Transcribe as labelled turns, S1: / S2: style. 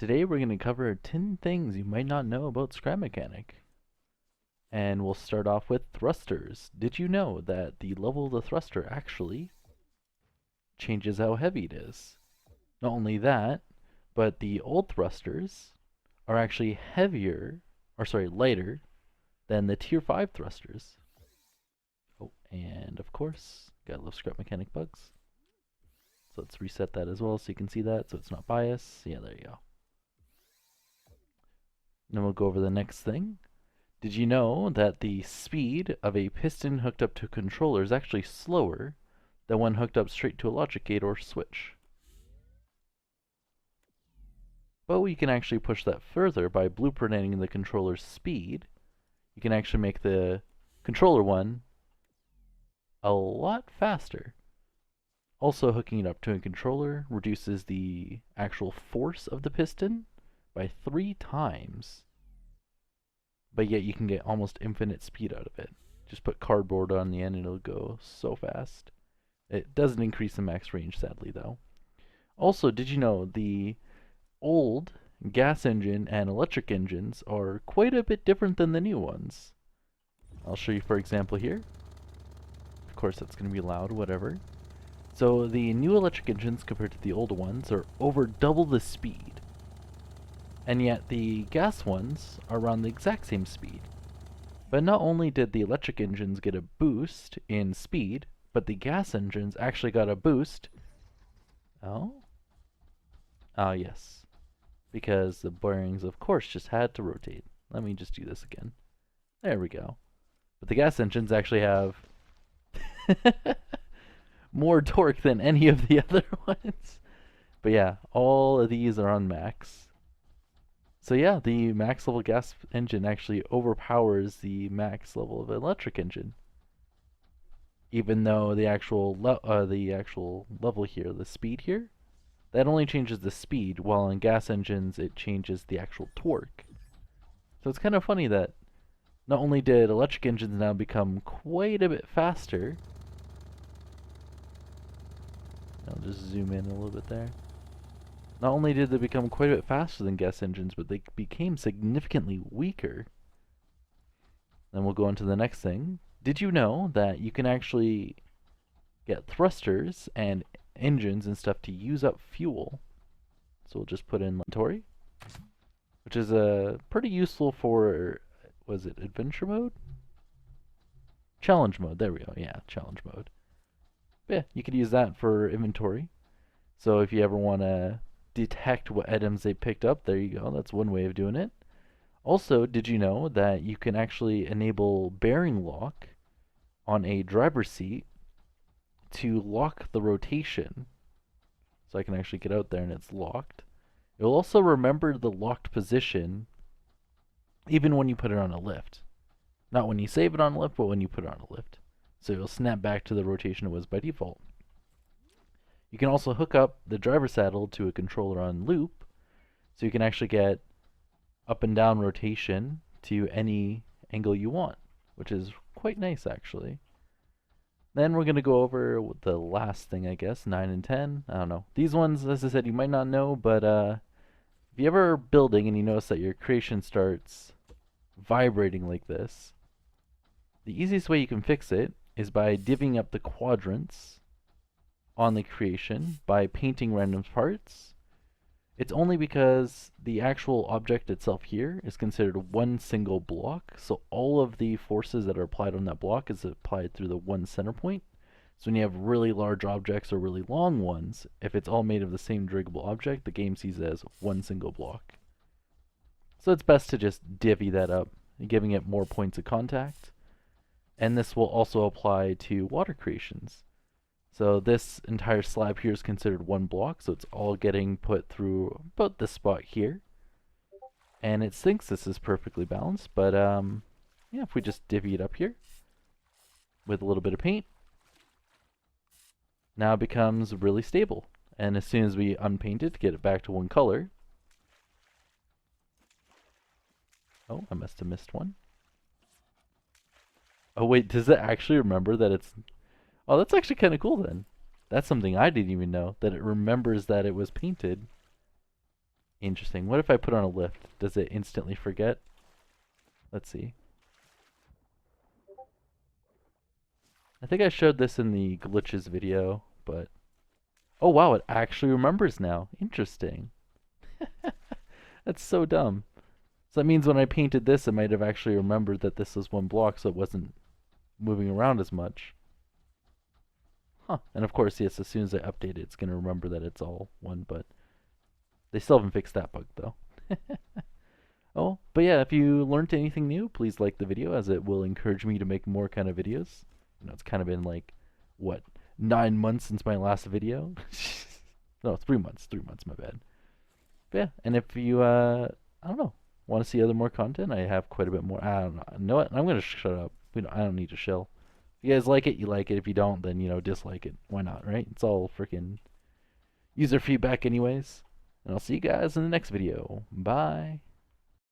S1: Today we're going to cover 10 things you might not know about scrap mechanic. And we'll start off with thrusters. Did you know that the level of the thruster actually changes how heavy it is? Not only that, but the old thrusters are actually lighter than the tier 5 thrusters. Oh, and of course, gotta love scrap mechanic bugs. So let's reset that as well so you can see that, so it's not biased. Yeah, there you go. Then we'll go over the next thing. Did you know that the speed of a piston hooked up to a controller is actually slower than one hooked up straight to a logic gate or switch? But we can actually push that further by blueprinting the controller's speed. You can actually make the controller one a lot faster. Also, hooking it up to a controller reduces the actual force of the piston by 3 times. But yet you can get almost infinite speed out of it. Just put cardboard on the end and it'll go so fast. It doesn't increase the max range, sadly, though. Also, did you know the old gas engine and electric engines are quite a bit different than the new ones? I'll show you for example here. Of course, that's going to be loud, whatever. So the new electric engines compared to the old ones are over double the speed. And yet the gas ones are around the exact same speed. But not only did the electric engines get a boost in speed, but the gas engines actually got a boost. Oh? Ah, yes. Because the bearings, of course, just had to rotate. Let me just do this again. There we go. But the gas engines actually have more torque than any of the other ones. But yeah, all of these are on max. So yeah, the max level gas engine actually overpowers the max level of electric engine. Even though the actual level here, the speed here, that only changes the speed, while in gas engines it changes the actual torque. So it's kind of funny that not only did electric engines now become quite a bit faster. I'll just zoom in a little bit there. Not only did they become quite a bit faster than gas engines, but they became significantly weaker. Then we'll go on to the next thing. Did you know that you can actually get thrusters and engines and stuff to use up fuel? So we'll just put in inventory, which is pretty useful for, was it adventure mode? Challenge mode, there we go, yeah, challenge mode. But yeah, you could use that for inventory. So if you ever want to detect what items they picked up, there you go, that's one way of doing it. Also, did you know that you can actually enable bearing lock on a driver's seat to lock the rotation? So I can actually get out there and it's locked. It will also remember the locked position even when you put it on a lift. Not when you save it on a lift, but when you put it on a lift. So it'll snap back to the rotation it was by default. You can also hook up the driver saddle to a controller on loop, so you can actually get up and down rotation to any angle you want, which is quite nice actually. Then we're going to go over the last thing, I guess, 9 and 10. I don't know. These ones, as I said, you might not know, but if you ever are building and you notice that your creation starts vibrating like this, the easiest way you can fix it is by divvying up the quadrants on the creation by painting random parts. It's only because the actual object itself here is considered one single block, so all of the forces that are applied on that block is applied through the one center point. So when you have really large objects or really long ones, if it's all made of the same driggable object, the game sees it as one single block. So it's best to just divvy that up, giving it more points of contact. And this will also apply to water creations. So this entire slab here is considered one block, so it's all getting put through about this spot here. And it thinks this is perfectly balanced, but yeah, if we just divvy it up here with a little bit of paint, now it becomes really stable. And as soon as we unpaint it, get it back to one color. Oh, I must have missed one. Oh wait, does it actually remember that it's... Oh, that's actually kind of cool then. That's something I didn't even know, that it remembers that it was painted Interesting. What if I put on a lift? Does it instantly forget? Let's see. I think I showed this in the glitches video, but... Oh wow, it actually remembers now. Interesting. That's so dumb. So that means when I painted this, it might have actually remembered that this was one block, so it wasn't moving around as much. Huh. And of course, yes, as soon as I update it, it's going to remember that it's all one, but they still haven't fixed that bug, though. Oh, but yeah, if you learned anything new, please like the video, as it will encourage me to make more kind of videos. You know, it's kind of been like, what, 9 months since my last video? No, 3 months. 3 months, my bad. But yeah, and if you, I don't know, want to see other more content, I have quite a bit more. I don't know. You know what? I'm going to shut up. I don't need to shill. If you guys like it, you like it. If you don't, then, you know, dislike it. Why not, right? It's all freaking user feedback anyways. And I'll see you guys in the next video. Bye.